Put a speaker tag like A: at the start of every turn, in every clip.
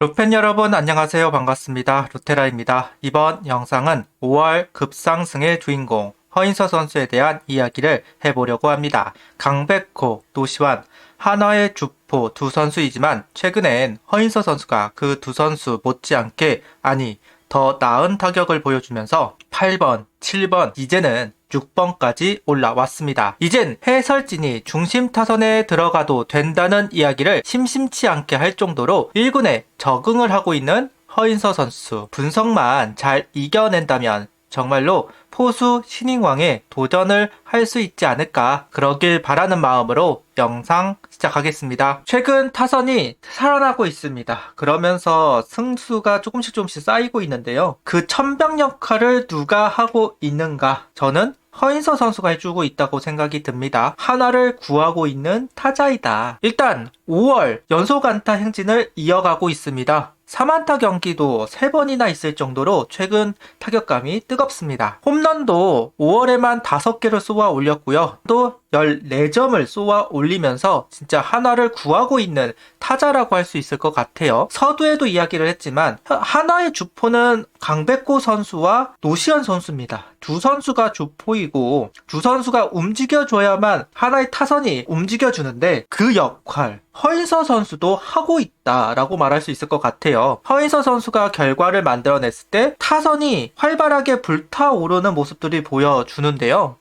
A: 루팬 여러분 안녕하세요. 반갑습니다. 루테라입니다. 이번 영상은 5월 급상승의 주인공 허인서 선수에 대한 이야기를 해보려고 합니다. 강백호, 노시환, 한화의 주포 두 선수이지만 최근엔 허인서 선수가 그 두 선수 못지않게 더 나은 타격을 보여주면서 8번, 7번, 이제는 6번까지 올라왔습니다. 이젠 해설진이 중심 타선에 들어가도 된다는 이야기를 심심치 않게 할 정도로 1군에 적응을 하고 있는 허인서 선수. 분석만 잘 이겨낸다면 정말로 포수 신인왕에 도전을 할 수 있지 않을까, 그러길 바라는 마음으로 영상 시작하겠습니다. 최근 타선이 살아나고 있습니다. 그러면서 승수가 조금씩 쌓이고 있는데요. 그 천병 역할을 누가 하고 있는가? 저는 허인서 선수가 해주고 있다고 생각이 듭니다. 하나를 구하고 있는 타자이다. 일단 5월 연속 안타 행진을 이어가고 있습니다. 3안타 경기도 3번이나 있을 정도로 최근 타격감이 뜨겁습니다. 홈런도 5월에만 5개를 쏘아 올렸고요. 또 14점을 쏘아 올리면서 진짜 하나를 구하고 있는 타자라고 할 수 있을 것 같아요. 서두에도 이야기를 했지만 하나의 주포는 강백호 선수와 노시환 선수입니다. 두 선수가 주포이고 두 선수가 움직여줘야만 하나의 타선이 움직여주는데 그 역할 허인서 선수도 하고 있다라고 말할 수 있을 것 같아요. 허인서 선수가 결과를 만들어냈을 때 타선이 활발하게 불타오르는 모습들이 보여주는데요.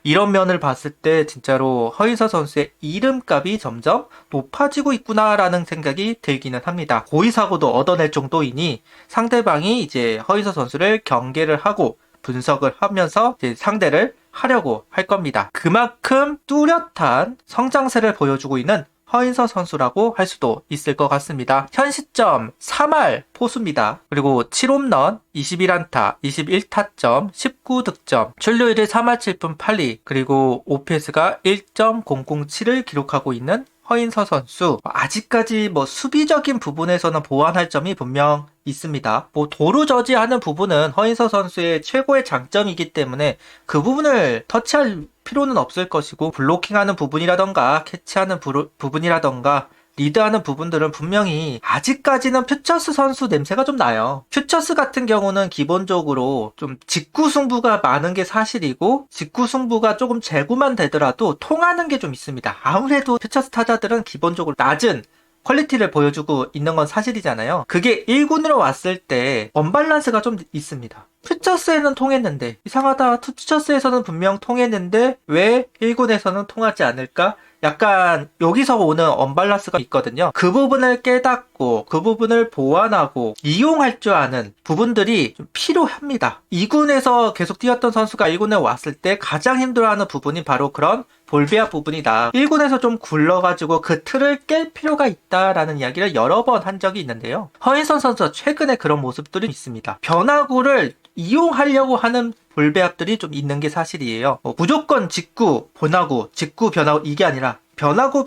A: 이런 면을 봤을 때 진짜로 허인서 선수의 이름값이 점점 높아지고 있구나라는 생각이 들기는 합니다. 고의사고도 얻어낼 정도이니 상대방이 이제 허인서 선수를 경계를 하고 분석을 하면서 이제 상대를 하려고 할 겁니다. 그만큼 뚜렷한 성장세를 보여주고 있는 허인서 선수라고 할 수도 있을 것 같습니다. 현 시점 3할 포수입니다. 그리고 7홈런, 21안타, 21타점, 19득점, 출루율이 3할 7푼 8리, 그리고 OPS가 1.007을 기록하고 있는 허인서 선수. 아직까지 수비적인 부분에서는 보완할 점이 분명 있습니다. 도루 저지하는 부분은 허인서 선수의 최고의 장점이기 때문에 그 부분을 터치할 필요는 없을 것이고, 블로킹하는 부분이라던가 캐치하는 부분이라던가 리드하는 부분들은 분명히 아직까지는 퓨처스 선수 냄새가 좀 나요. 퓨처스 같은 경우는 기본적으로 좀 직구 승부가 많은 게 사실이고, 직구 승부가 조금 재구만 되더라도 통하는 게 좀 있습니다. 아무래도 퓨처스 타자들은 기본적으로 낮은 퀄리티를 보여주고 있는 건 사실이잖아요. 그게 1군으로 왔을 때 언밸런스가 좀 있습니다. 퓨처스에는 통했는데, 이상하다, 퓨처스에서는 분명 통했는데 왜 1군에서는 통하지 않을까? 약간 여기서 오는 언밸런스가 있거든요. 그 부분을 깨닫고 그 부분을 보완하고 이용할 줄 아는 부분들이 좀 필요합니다. 2군에서 계속 뛰었던 선수가 1군에 왔을 때 가장 힘들어하는 부분이 바로 그런 볼배합 부분이다. 1군에서 좀 굴러가지고 그 틀을 깰 필요가 있다라는 이야기를 여러 번 한 적이 있는데요. 허인선 선수가 최근에 그런 모습들이 있습니다. 변화구를 이용하려고 하는 볼배합들이 좀 있는 게 사실이에요. 무조건 직구, 변화구, 직구, 변화구 이게 아니라 변화구,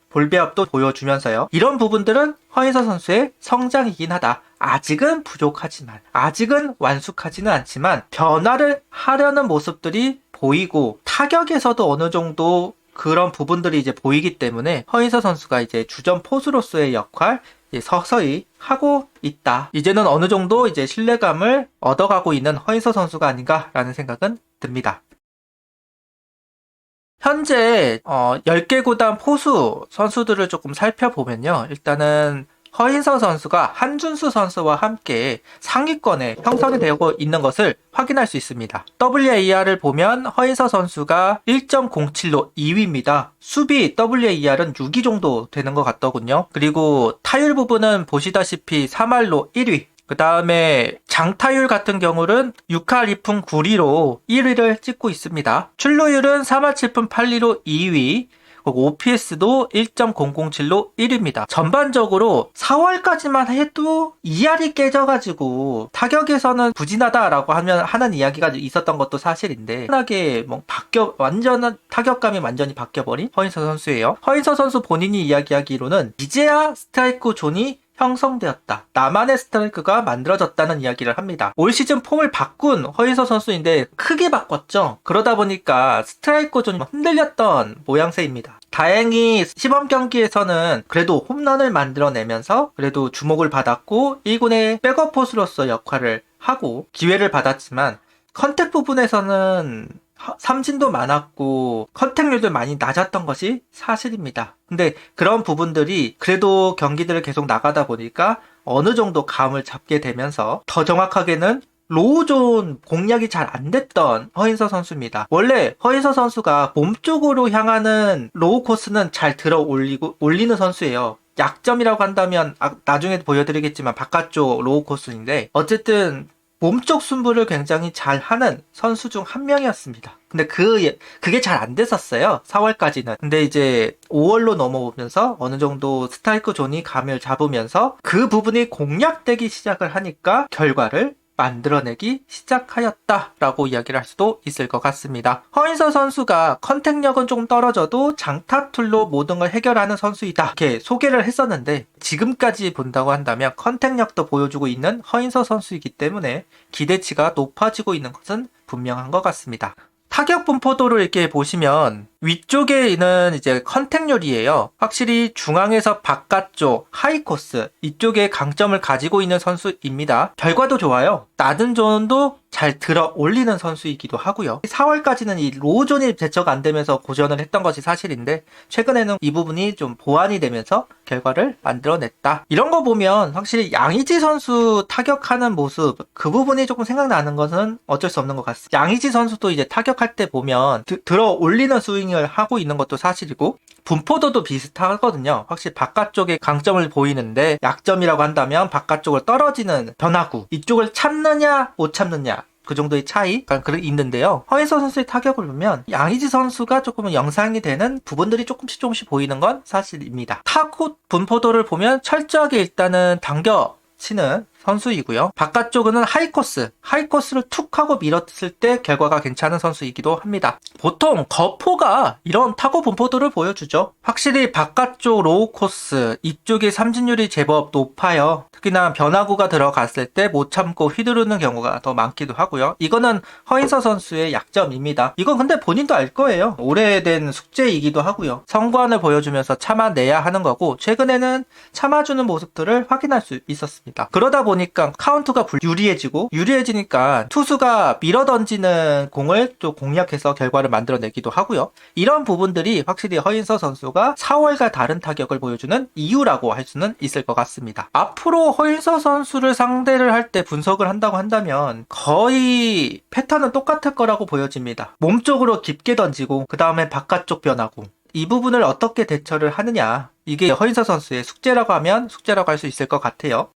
A: 볼배합도 보여주면서요. 이런 부분들은 허인서 선수의 성장이긴 하다. 아직은 부족하지만, 아직은 완숙하지는 않지만 변화를 하려는 모습들이 보이고 타격에서도 어느 정도 그런 부분들이 이제 보이기 때문에 허인서 선수가 이제 주전 포수로서의 역할 서서히 하고 있다. 이제는 어느 정도 이제 신뢰감을 얻어가고 있는 허인서 선수가 아닌가라는 생각은 듭니다. 현재 10개 구단 포수 선수들을 조금 살펴보면요. 일단은 허인서 선수가 한준수 선수와 함께 상위권에 형성이 되고 있는 것을 확인할 수 있습니다. WAR을 보면 허인서 선수가 1.07로 2위입니다. 수비 WAR은 6위 정도 되는 것 같더군요. 그리고 타율 부분은 보시다시피 3할로 1위. 그 다음에 장타율 같은 경우는 6할 2푼 9리로 1위를 찍고 있습니다. 출루율은 3할 7푼 8리로 2위. OPS도 1.007로 1위입니다. 전반적으로 4월까지만 해도 2할이 깨져가지고 타격에서는 부진하다라고 하는 이야기가 있었던 것도 사실인데, 흔하게 완전한 타격감이 완전히 바뀌어버린 허인서 선수예요. 허인서 선수 본인이 이야기하기로는 이제야 스트라이크 존이 형성되었다. 나만의 스트라이크가 만들어졌다는 이야기를 합니다. 올 시즌 폼을 바꾼 허인서 선수인데 크게 바꿨죠. 그러다 보니까 스트라이크 존이 흔들렸던 모양새입니다. 다행히 시범 경기에서는 그래도 홈런을 만들어내면서 그래도 주목을 받았고 1군의 백업 포수로서 역할을 하고 기회를 받았지만 컨택 부분에서는 삼진도 많았고 컨택률도 많이 낮았던 것이 사실입니다. 근데 그런 부분들이 그래도 경기들을 계속 나가다 보니까 어느 정도 감을 잡게 되면서 더 정확하게는 로우존 공략이 잘 안 됐던 허인서 선수입니다. 원래 허인서 선수가 몸쪽으로 향하는 로우 코스는 잘 올리는 선수예요. 약점이라고 한다면 나중에 보여드리겠지만 바깥쪽 로우 코스인데 어쨌든 몸쪽 승부를 굉장히 잘 하는 선수 중 한 명이었습니다. 근데 그게 잘 안 됐었어요. 4월까지는. 근데 이제 5월로 넘어오면서 어느 정도 스트라이크 존이 감을 잡으면서 그 부분이 공략되기 시작을 하니까 결과를 만들어내기 시작하였다라고 이야기를 할 수도 있을 것 같습니다. 허인서 선수가 컨택력은 조금 떨어져도 장타툴로 모든 걸 해결하는 선수이다 이렇게 소개를 했었는데 지금까지 본다고 한다면 컨택력도 보여주고 있는 허인서 선수이기 때문에 기대치가 높아지고 있는 것은 분명한 것 같습니다. 타격 분포도를 이렇게 보시면 위쪽에 있는 이제 컨택률이에요. 확실히 중앙에서 바깥쪽 하이 코스 이쪽에 강점을 가지고 있는 선수입니다. 결과도 좋아요. 낮은 존도 잘 들어 올리는 선수이기도 하고요. 4월까지는 이 로우 존이 대처가 안 되면서 고전을 했던 것이 사실인데 최근에는 이 부분이 좀 보완이 되면서 결과를 만들어냈다. 이런 거 보면 확실히 양의지 선수 타격하는 모습 그 부분이 조금 생각나는 것은 어쩔 수 없는 것 같습니다. 양의지 선수도 이제 타격할 때 보면 들어 올리는 스윙을 하고 있는 것도 사실이고 분포도도 비슷하거든요. 확실히 바깥쪽에 강점을 보이는데 약점이라고 한다면 바깥쪽을 떨어지는 변화구 이쪽을 참느냐 못 참느냐 그 정도의 차이가 있는데요. 허인서 선수의 타격을 보면 양의지 선수가 조금은 영상이 되는 부분들이 조금씩 보이는 건 사실입니다. 타구 분포도를 보면 철저하게 일단은 당겨 치는 선수이고요. 바깥쪽은 하이코스를 툭 하고 밀었을 때 결과가 괜찮은 선수이기도 합니다. 보통 거포가 이런 타구 분포도를 보여주죠. 확실히 바깥쪽 로우 코스 이쪽의 삼진율이 제법 높아요. 특히나 변화구가 들어갔을 때 못 참고 휘두르는 경우가 더 많기도 하고요. 이거는 허인서 선수의 약점입니다. 이건 근데 본인도 알 거예요. 오래된 숙제이기도 하고요. 성과를 보여주면서 참아내야 하는 거고 최근에는 참아주는 모습들을 확인할 수 있었습니다. 그러다 보니까 카운트가 유리해지니까 투수가 밀어던지는 공을 또 공략해서 결과를 만들어내기도 하고요. 이런 부분들이 확실히 허인서 선수가 4월과 다른 타격을 보여주는 이유라고 할 수는 있을 것 같습니다. 앞으로 허인서 선수를 상대를 할 때 분석을 한다고 한다면 거의 패턴은 똑같을 거라고 보여집니다. 몸쪽으로 깊게 던지고 그 다음에 바깥쪽 변화구 이 부분을 어떻게 대처를 하느냐 이게 허인서 선수의 숙제라고 하면 숙제라고 할 수 있을 것 같아요.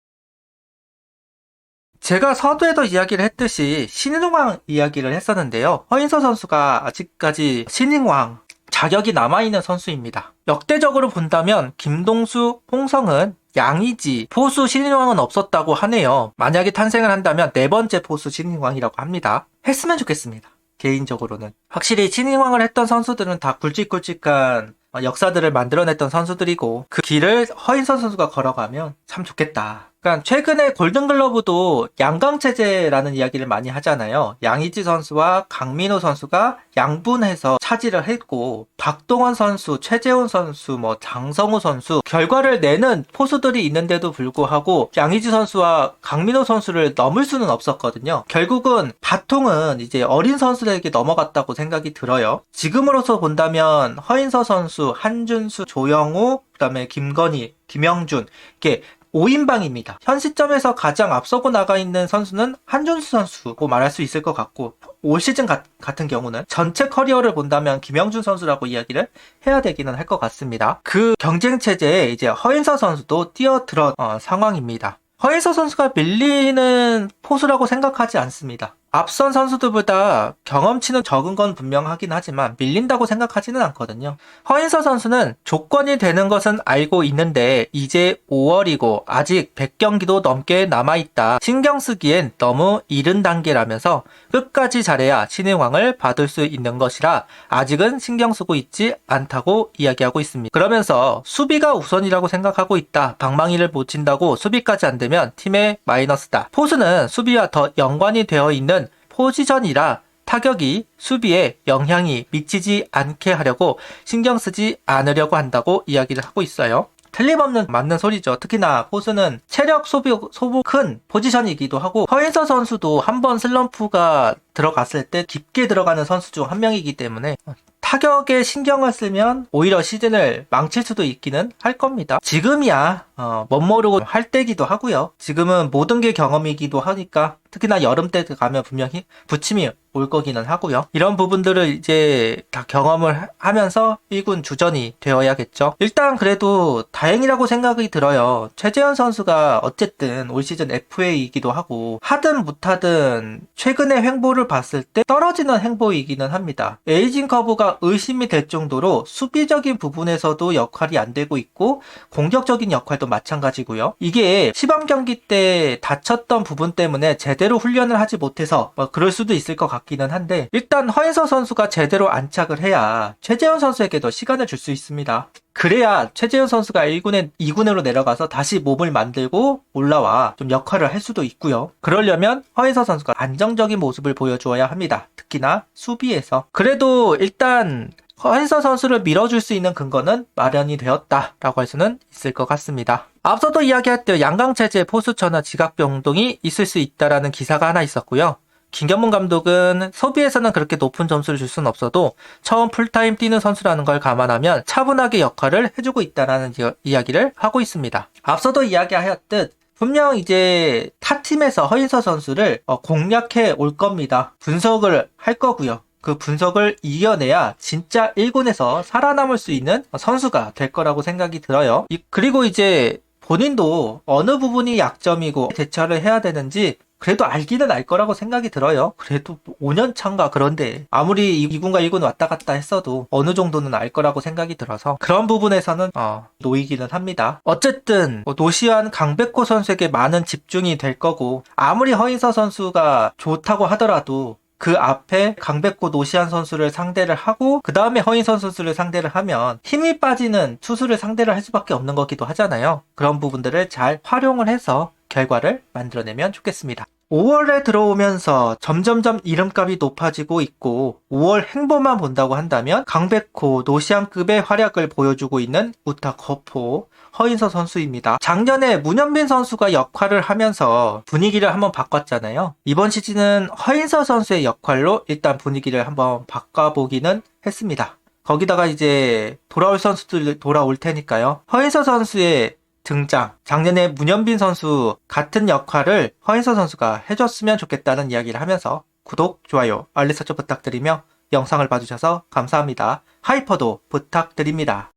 A: 제가 서두에도 이야기를 했듯이 신인왕 이야기를 했었는데요. 허인서 선수가 아직까지 신인왕 자격이 남아있는 선수입니다. 역대적으로 본다면 김동수, 홍성은, 양의지, 포수 신인왕은 없었다고 하네요. 만약에 탄생을 한다면 네 번째 포수 신인왕이라고 합니다. 했으면 좋겠습니다. 개인적으로는. 확실히 신인왕을 했던 선수들은 다 굵직굵직한 역사들을 만들어냈던 선수들이고 그 길을 허인서 선수가 걸어가면 참 좋겠다. 그러니까 최근에 골든글러브도 양강체제라는 이야기를 많이 하잖아요. 양의지 선수와 강민호 선수가 양분해서 차지를 했고 박동원 선수, 최재훈 선수, 장성우 선수 결과를 내는 포수들이 있는데도 불구하고 양의지 선수와 강민호 선수를 넘을 수는 없었거든요. 결국은 바통은 이제 어린 선수들에게 넘어갔다고 생각이 들어요. 지금으로서 본다면 허인서 선수, 한준수, 조영우, 그다음에 김건희, 김영준 이렇게 5인방입니다. 현 시점에서 가장 앞서고 나가 있는 선수는 한준수 선수고 말할 수 있을 것 같고 올 시즌 같은 경우는 전체 커리어를 본다면 김영준 선수라고 이야기를 해야 되기는 할 것 같습니다. 그 경쟁 체제에 이제 허인서 선수도 뛰어들어 상황입니다. 허인서 선수가 밀리는 포수라고 생각하지 않습니다. 앞선 선수들보다 경험치는 적은 건 분명하긴 하지만 밀린다고 생각하지는 않거든요. 허인서 선수는 조건이 되는 것은 알고 있는데 이제 5월이고 아직 100경기도 넘게 남아있다. 신경 쓰기엔 너무 이른 단계라면서 끝까지 잘해야 신인왕을 받을 수 있는 것이라 아직은 신경 쓰고 있지 않다고 이야기하고 있습니다. 그러면서 수비가 우선이라고 생각하고 있다. 방망이를 못 친다고 수비까지 안 되면 팀의 마이너스다. 포수는 수비와 더 연관이 되어 있는 포지션이라 타격이 수비에 영향이 미치지 않게 하려고 신경 쓰지 않으려고 한다고 이야기를 하고 있어요. 틀림없는 맞는 소리죠. 특히나 포수는 체력 소모 큰 포지션이기도 하고 허인서 선수도 한번 슬럼프가 들어갔을 때 깊게 들어가는 선수 중 한 명이기 때문에 타격에 신경을 쓰면 오히려 시즌을 망칠 수도 있기는 할 겁니다. 지금이야 멋모르고 할 때기도 하고요. 지금은 모든 게 경험이기도 하니까 특히나 여름 때 가면 분명히 부침이 올 거기는 하고요. 이런 부분들을 이제 다 경험을 하면서 1군 주전이 되어야겠죠. 일단 그래도 다행이라고 생각이 들어요. 최재현 선수가 어쨌든 올 시즌 FA이기도 하고 하든 못하든 최근의 횡보를 봤을 때 떨어지는 행보이기는 합니다. 에이징 커브가 의심이 될 정도로 수비적인 부분에서도 역할이 안 되고 있고 공격적인 역할도 마찬가지고요. 이게 시범 경기 때 다쳤던 부분 때문에 제대로 훈련을 하지 못해서 그럴 수도 있을 것 같기는 한데 일단 허인서 선수가 제대로 안착을 해야 최재현 선수에게도 시간을 줄 수 있습니다. 그래야 최재현 선수가 1군에 2군으로 내려가서 다시 몸을 만들고 올라와 좀 역할을 할 수도 있고요. 그러려면 허인서 선수가 안정적인 모습을 보여주어야 합니다. 특히나 수비에서. 그래도 일단 허인서 선수를 밀어줄 수 있는 근거는 마련이 되었다라고 할 수는 있을 것 같습니다. 앞서도 이야기했던 양강체제 포수 천하 지각 변동이 있을 수 있다라는 기사가 하나 있었고요. 김경문 감독은 소비에서는 그렇게 높은 점수를 줄 수는 없어도 처음 풀타임 뛰는 선수라는 걸 감안하면 차분하게 역할을 해주고 있다는 이야기를 하고 있습니다. 앞서도 이야기하였듯 분명 이제 타 팀에서 허인서 선수를 공략해 올 겁니다. 분석을 할 거고요. 그 분석을 이겨내야 진짜 1군에서 살아남을 수 있는 선수가 될 거라고 생각이 들어요. 그리고 이제 본인도 어느 부분이 약점이고 대처를 해야 되는지 그래도 알기는 알 거라고 생각이 들어요. 그래도 5년 차인가 그런데 아무리 2군과 1군 왔다 갔다 했어도 어느 정도는 알 거라고 생각이 들어서 그런 부분에서는 놓이기는 합니다. 어쨌든 노시환 강백호 선수에게 많은 집중이 될 거고 아무리 허인서 선수가 좋다고 하더라도 그 앞에 강백호 노시환 선수를 상대를 하고 그 다음에 허인서 선수를 상대를 하면 힘이 빠지는 투수를 상대를 할 수밖에 없는 거기도 하잖아요. 그런 부분들을 잘 활용을 해서 결과를 만들어내면 좋겠습니다. 5월에 들어오면서 점점점 이름값이 높아지고 있고 5월 행보만 본다고 한다면 강백호, 노시안급의 활약을 보여주고 있는 우타 거포, 허인서 선수입니다. 작년에 문현빈 선수가 역할을 하면서 분위기를 한번 바꿨잖아요. 이번 시즌은 허인서 선수의 역할로 일단 분위기를 한번 바꿔보기는 했습니다. 거기다가 이제 돌아올 선수들 돌아올 테니까요. 허인서 선수의 등장, 작년에 문현빈 선수 같은 역할을 허인서 선수가 해줬으면 좋겠다는 이야기를 하면서 구독, 좋아요, 알림 설정 부탁드리며 영상을 봐주셔서 감사합니다. 하이퍼도 부탁드립니다.